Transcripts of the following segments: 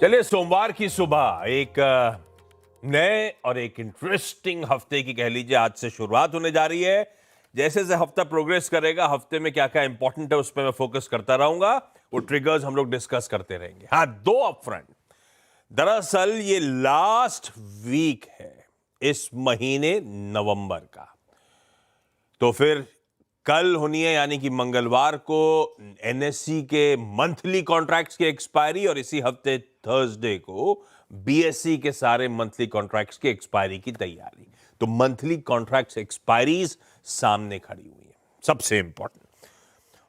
चलिए सोमवार की सुबह एक नए और एक इंटरेस्टिंग हफ्ते की कह लीजिए आज से शुरुआत होने जा रही है। जैसे जैसे हफ्ता प्रोग्रेस करेगा हफ्ते में क्या क्या इंपॉर्टेंट है उस पर मैं फोकस करता रहूंगा। वो ट्रिगर्स हम लोग डिस्कस करते रहेंगे। हाँ, दो अपफ्रंट। दरअसल ये लास्ट वीक है इस महीने नवंबर का। तो फिर कल होनी है यानी कि मंगलवार को एनएससी के मंथली कॉन्ट्रैक्ट्स की एक्सपायरी और इसी हफ्ते थर्सडे को बीएससी के सारे मंथली कॉन्ट्रैक्ट्स की एक्सपायरी की तैयारी। तो मंथली कॉन्ट्रैक्ट्स एक्सपायरीज सामने खड़ी हुई है, सबसे इंपॉर्टेंट।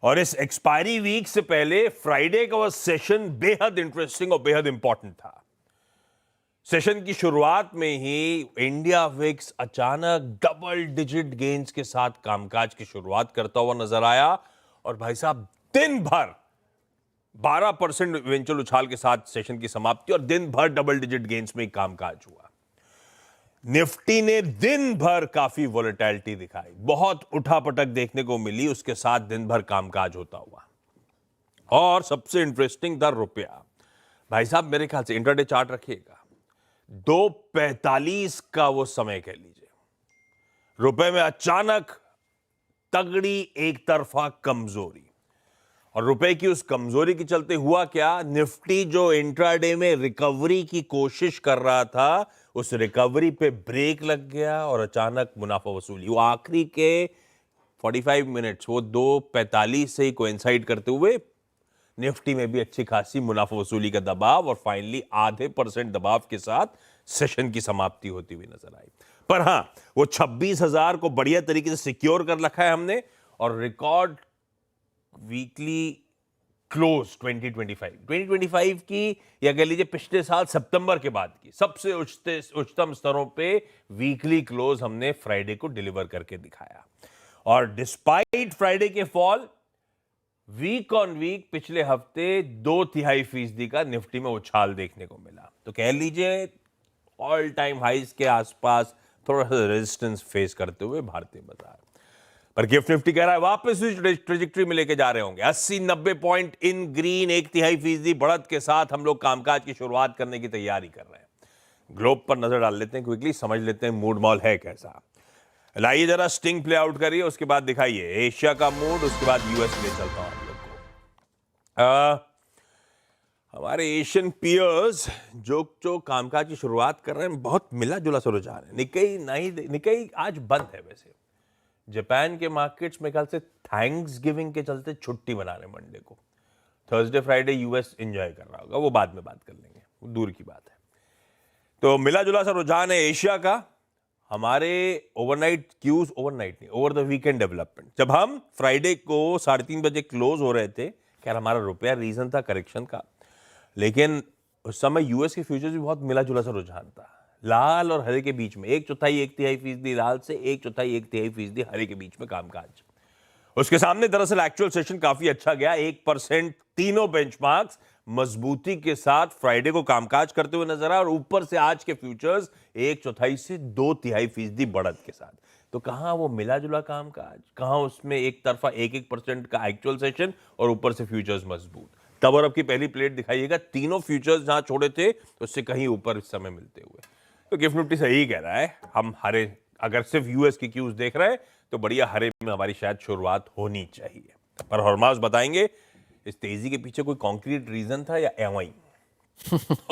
और इस एक्सपायरी वीक से पहले फ्राइडे का वह सेशन बेहद इंटरेस्टिंग और बेहद इंपॉर्टेंट था। सेशन की शुरुआत में ही इंडिया विक्स अचानक डबल डिजिट गेन्स के साथ कामकाज की शुरुआत करता हुआ नजर आया और भाई साहब दिन भर 12% इवेंचुअल उछाल के साथ सेशन की समाप्ति और दिन भर डबल डिजिट गेन्स में कामकाज हुआ। निफ्टी ने दिन भर काफी वोलेटिलिटी दिखाई, बहुत उठापटक देखने को मिली, उसके साथ दिन भर कामकाज होता हुआ। और सबसे इंटरेस्टिंग था रुपया। भाई साहब मेरे ख्याल से इंट्राडे चार्ट रखिएगा, 2:45 का वो समय कह लीजिए, रुपए में अचानक तगड़ी एक तरफा कमजोरी। और रुपए की उस कमजोरी के चलते हुआ क्या, निफ्टी जो इंट्राडे में रिकवरी की कोशिश कर रहा था उस रिकवरी पे ब्रेक लग गया और अचानक मुनाफा वसूली। वो आखिरी के 45 मिनट्स वो 2:45 से ही कोइंसाइड करते हुए निफ्टी में भी अच्छी खासी मुनाफा वसूली का दबाव और फाइनली आधे % दबाव के साथ सेशन की समाप्ति होती हुई नजर आई। पर हां, वो 26,000 को बढ़िया तरीके से सिक्योर कर रखा है हमने और रिकॉर्ड वीकली क्लोज 2025 की, या कह लीजिए पिछले साल सितंबर के बाद की सबसे उच्चतम स्तरों पे वीकली क्लोज हमने फ्राइडे को डिलीवर करके दिखाया। और डिस्पाइट फ्राइडे के फॉल, वीक ऑन वीक पिछले हफ्ते 2/3% का निफ्टी में उछाल देखने को मिला। तो कह लीजिए ऑल टाइम हाइज के आसपास थोड़ा सा रेजिस्टेंस फेस करते हुए भारतीय बाजार। पर गिफ्ट निफ्टी कह रहा है वापस इस ट्रेजेक्टरी में लेके जा रहे होंगे। 80-90 पॉइंट इन ग्रीन, 1/3% बढ़त के साथ हम लोग कामकाज की शुरुआत करने की तैयारी कर रहे हैं। ग्लोब पर नजर डाल लेते हैं, क्विकली समझ लेते हैं मूड मॉल है कैसा। लाइए जरा स्टिंग प्ले आउट करिए, उसके बाद दिखाइए एशिया का मूड, उसके बाद यूएस ले चलता हूं आप लोग को। हमारे एशियन पियर्स जो कामकाज की शुरुआत कर रहे हैं, बहुत मिला जुला सा रुझान है। निकई आज बंद है। वैसे जापान के मार्केट्स में ख्याल से थैंक्स गिविंग के चलते छुट्टी बना रहे मंडे को। थर्सडे फ्राइडे यूएस एंजॉय कर रहा होगा, वो बाद में बात कर लेंगे, वो दूर की बात है। तो मिला जुला सा रुझान है एशिया का। हमारे ओवरनाइट क्यूज, ओवरनाइट नहीं, ओवर द वीकेंड डेवलपमेंट, जब हम फ्राइडे को 3:30 बजे क्लोज हो रहे थे, खैर हमारा रुपया रीजन था करेक्शन का, लेकिन उस समय यूएस के फ्यूचर्स भी बहुत मिला जुला सा रुझान था। लाल और हरे के बीच में 1/4 1/3% लाल से 1/4 1/3% हरे के बीच में कामकाज। उसके सामने दरअसल एक्चुअल सेशन काफी अच्छा गया, 1% तीनों बेंचमार्क्स मजबूती के साथ फ्राइडे को कामकाज करते हुए नजर आए और ऊपर से आज के फ्यूचर्स 1/4 से 2/3% बढ़त के साथ। तो कहां वो मिला जुला कामकाज, कहां उसमें एक तरफा 1% का एक्चुअल सेशन और ऊपर से फ्यूचर्स मजबूत। तब और अब की पहली प्लेट दिखाइएगा, तीनों फ्यूचर्स जहां छोड़े थे तो उससे कहीं ऊपर इस समय मिलते हुए। तो गिफ्ट निफ्टी सही कह रहा है, हम हरे, अगर सिर्फ यूएस की क्यूज देख रहे हैं तो बढ़िया हरे में हमारी शायद शुरुआत होनी चाहिए। पर हरमास बताएंगे इस तेजी के पीछे कोई कॉन्क्रीट रीजन था या एवं ही